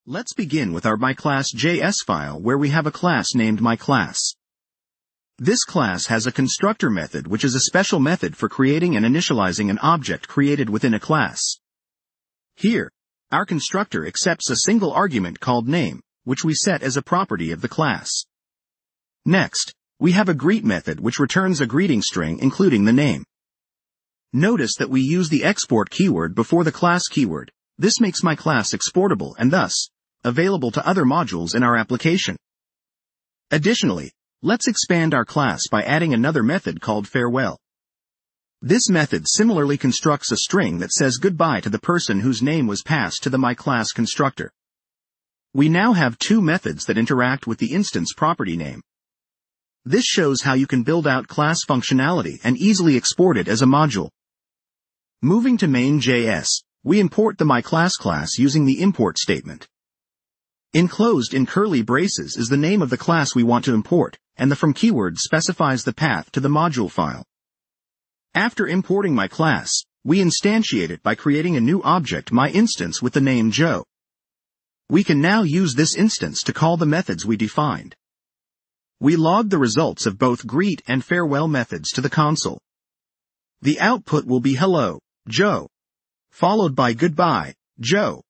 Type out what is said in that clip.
Let's begin with our myClass.js file where we have a class named myClass. This class has a constructor method which is a special method for creating and initializing an object created within a class. Here, our constructor accepts a single argument called name, which we set as a property of the class. Next, we have a greet method which returns a greeting string including the name. Notice that we use the export keyword before the class keyword. This makes myClass exportable and thus available to other modules in our application. Additionally, let's expand our class by adding another method called farewell. This method similarly constructs a string that says goodbye to the person whose name was passed to the myClass constructor. We now have two methods that interact with the instance property name. This shows how you can build out class functionality and easily export it as a module. Moving to main.js, we import the myClass class using the import statement. Enclosed in curly braces is the name of the class we want to import, and the from keyword specifies the path to the module file. After importing myClass, we instantiate it by creating a new object myInstance with the name Joe. We can now use this instance to call the methods we defined. We log the results of both greet and farewell methods to the console. The output will be hello, Joe, followed by goodbye, Joe,